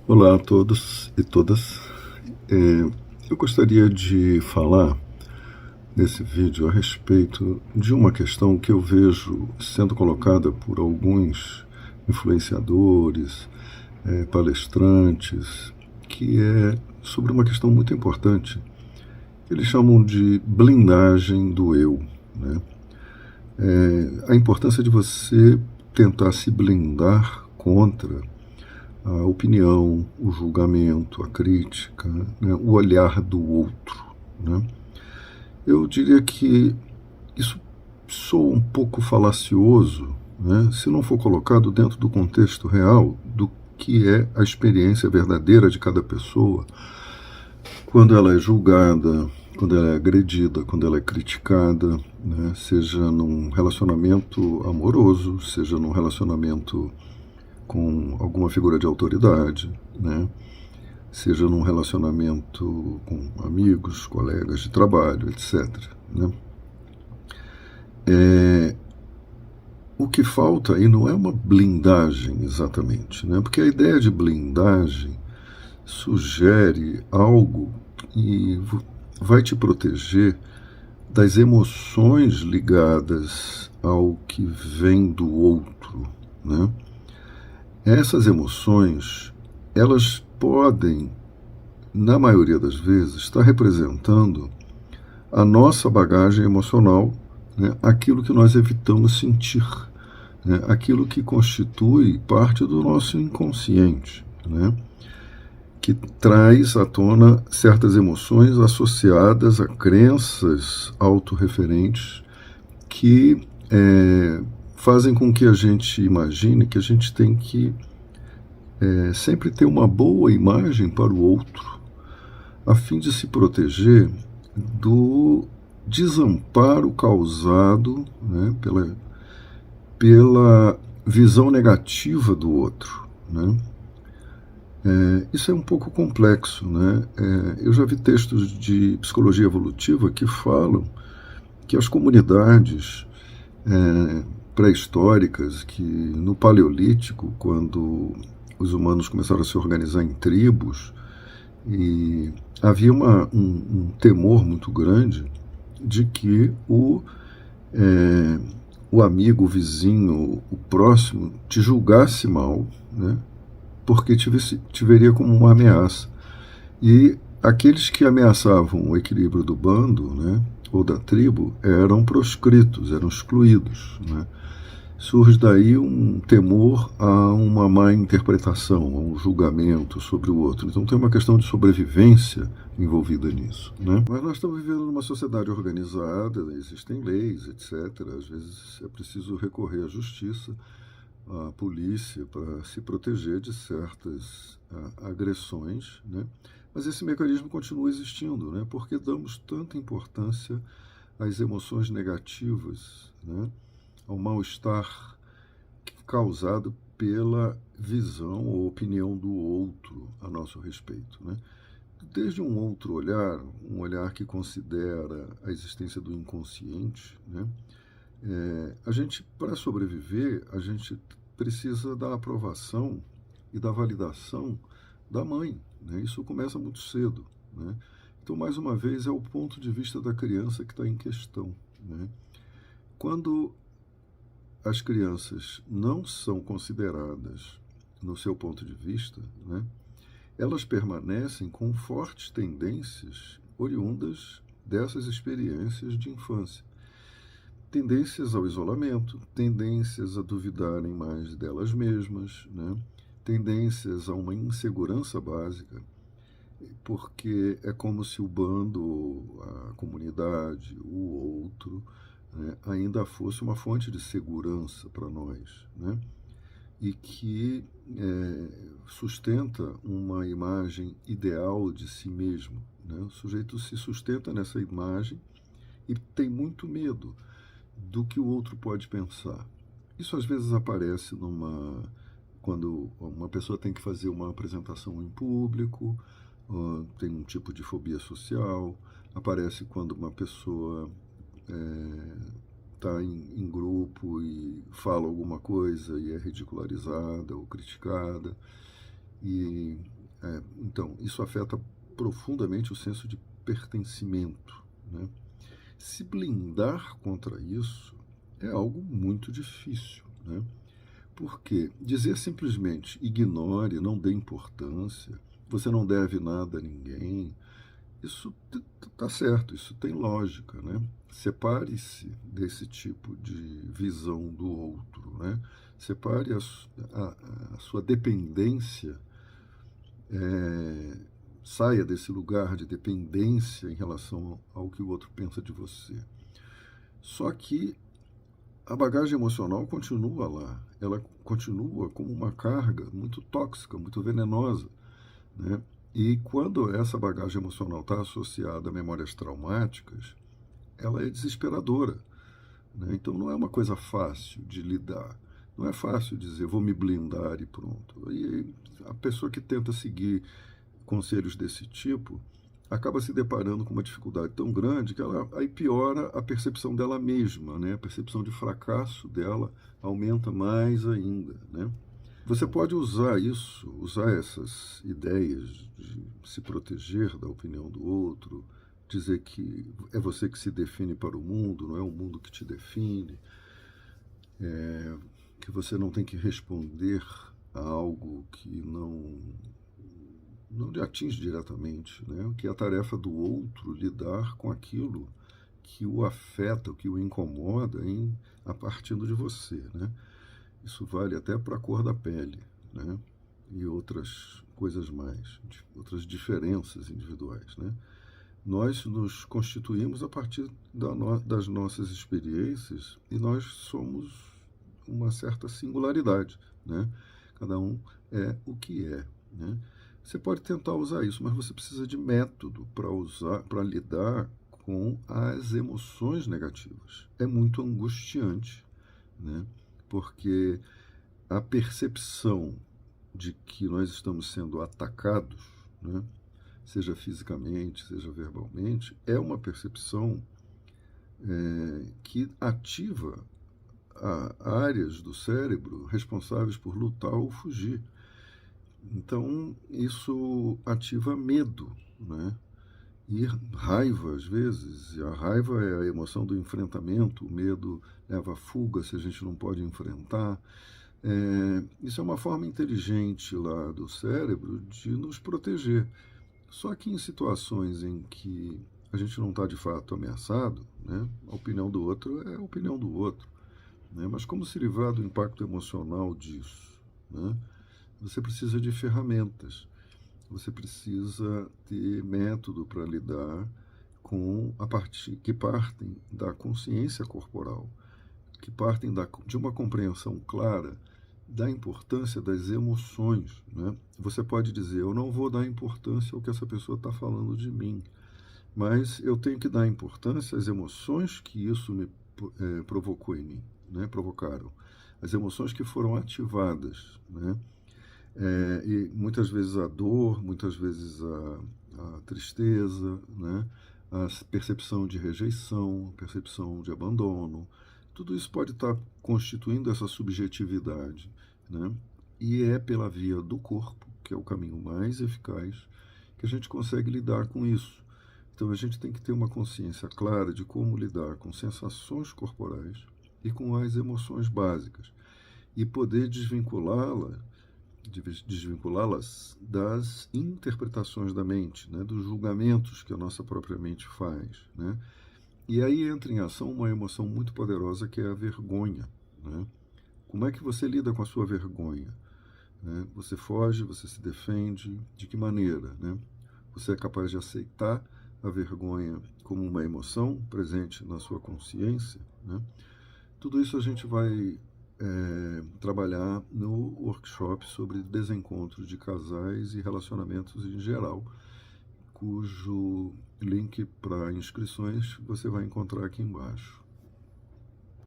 Olá a todos e todas. Eu gostaria de falar nesse vídeo a respeito de uma questão que eu vejo sendo colocada por alguns influenciadores, palestrantes, que é sobre uma questão muito importante. Eles chamam de blindagem do eu, né? A importância de você tentar se blindar contra a opinião, o julgamento, a crítica, né, o olhar do outro. Né? Eu diria que isso soa um pouco falacioso, né, se não for colocado dentro do contexto real do que é a experiência verdadeira de cada pessoa quando ela é julgada, quando ela é agredida, quando ela é criticada, né, seja num relacionamento amoroso, seja num relacionamento com alguma figura de autoridade, né? Seja num relacionamento com amigos, colegas de trabalho, etc. Né? O que falta aí não é uma blindagem exatamente, né? Porque a ideia de blindagem sugere algo e vai te proteger das emoções ligadas ao que vem do outro, né? Essas emoções, elas podem, na maioria das vezes, estar representando a nossa bagagem emocional, né, aquilo que nós evitamos sentir, né, aquilo que constitui parte do nosso inconsciente, né, que traz à tona certas emoções associadas a crenças autorreferentes que fazem com que a gente imagine que a gente tem que sempre ter uma boa imagem para o outro, a fim de se proteger do desamparo causado, né, pela visão negativa do outro. Né? Isso é um pouco complexo. Né? Eu já vi textos de psicologia evolutiva que falam que as comunidades pré-históricas, que no Paleolítico, quando os humanos começaram a se organizar em tribos, e havia um temor muito grande de que o amigo, o vizinho, o próximo te julgasse mal, né, porque te veria como uma ameaça. E aqueles que ameaçavam o equilíbrio do bando, né, ou da tribo, eram proscritos, eram excluídos. Né? Surge daí um temor a uma má interpretação, a um julgamento sobre o outro. Então tem uma questão de sobrevivência envolvida nisso. Né? Mas nós estamos vivendo numa sociedade organizada, existem leis, etc. Às vezes é preciso recorrer à justiça, à polícia, para se proteger de certas agressões. Né? Mas esse mecanismo continua existindo, né? Porque damos tanta importância às emoções negativas, né? Ao mal-estar causado pela visão ou opinião do outro a nosso respeito. Né? Desde um outro olhar, um olhar que considera a existência do inconsciente, né? A gente, para sobreviver, a gente precisa da aprovação e da validação da mãe. Né? Isso começa muito cedo. Né? Então, mais uma vez, é o ponto de vista da criança que está em questão. Né? Quando as crianças não são consideradas no seu ponto de vista, né, elas permanecem com fortes tendências oriundas dessas experiências de infância. Tendências ao isolamento, tendências a duvidarem mais delas mesmas, né, tendências a uma insegurança básica, porque é como se o bando, a comunidade, o outro, né, ainda fosse uma fonte de segurança para nós, né? E que sustenta uma imagem ideal de si mesmo. Né? O sujeito se sustenta nessa imagem e tem muito medo do que o outro pode pensar. Isso às vezes aparece quando uma pessoa tem que fazer uma apresentação em público, tem um tipo de fobia social, aparece quando uma pessoa está em grupo e fala alguma coisa e é ridicularizada ou criticada. E Então, isso afeta profundamente o senso de pertencimento, né? Se blindar contra isso é algo muito difícil, né? Porque dizer simplesmente ignore, não dê importância, você não deve nada a ninguém, isso está certo, isso tem lógica, né? Separe-se desse tipo de visão do outro, né? Separe a sua dependência, saia desse lugar de dependência em relação ao que o outro pensa de você. Só que a bagagem emocional continua lá, ela continua como uma carga muito tóxica, muito venenosa, né? E quando essa bagagem emocional está associada a memórias traumáticas, ela é desesperadora, né? Então não é uma coisa fácil de lidar. Não é fácil dizer, vou me blindar e pronto. E a pessoa que tenta seguir conselhos desse tipo acaba se deparando com uma dificuldade tão grande que ela aí piora a percepção dela mesma, né? A percepção de fracasso dela aumenta mais ainda, né? Você pode usar isso, usar essas ideias de se proteger da opinião do outro, dizer que é você que se define para o mundo, não é o mundo que te define, que você não tem que responder a algo que não lhe atinge diretamente, né? Que é a tarefa do outro lidar com aquilo que o afeta, que o incomoda a partir de você, né? Isso vale até para a cor da pele, né? E outras coisas mais, outras diferenças individuais, né? Nós nos constituímos a partir das nossas experiências e nós somos uma certa singularidade, né? Cada um é o que é, né? Você pode tentar usar isso, mas você precisa de método para lidar com as emoções negativas. É muito angustiante, né? Porque a percepção de que nós estamos sendo atacados, né? Seja fisicamente, seja verbalmente, é uma percepção que ativa áreas do cérebro responsáveis por lutar ou fugir. Então, isso ativa medo, né? E raiva, às vezes. E a raiva é a emoção do enfrentamento, o medo leva à fuga se a gente não pode enfrentar. Isso é uma forma inteligente lá do cérebro de nos proteger. Só que em situações em que a gente não está de fato ameaçado, né, a opinião do outro é a opinião do outro. Né, mas como se livrar do impacto emocional disso? Né? Você precisa de ferramentas, você precisa ter método para lidar com a parte que partem da consciência corporal, que partem de uma compreensão clara da importância das emoções. Né? Você pode dizer, eu não vou dar importância ao que essa pessoa está falando de mim, mas eu tenho que dar importância às emoções que isso me provocou em mim, né? Provocaram. As emoções que foram ativadas, né? E muitas vezes a dor, muitas vezes a tristeza, né? A percepção de rejeição, a percepção de abandono, tudo isso pode estar constituindo essa subjetividade, né? E é pela via do corpo, que é o caminho mais eficaz, que a gente consegue lidar com isso. Então a gente tem que ter uma consciência clara de como lidar com sensações corporais e com as emoções básicas e poder desvinculá-las das interpretações da mente, né, dos julgamentos que a nossa própria mente faz, né? E aí entra em ação uma emoção muito poderosa que é a vergonha, né? Como é que você lida com a sua vergonha? Né? Você foge, você se defende, de que maneira, né? Você é capaz de aceitar a vergonha como uma emoção presente na sua consciência, né? Tudo isso a gente vai trabalhar no workshop sobre desencontros de casais e relacionamentos em geral, cujo link para inscrições você vai encontrar aqui embaixo.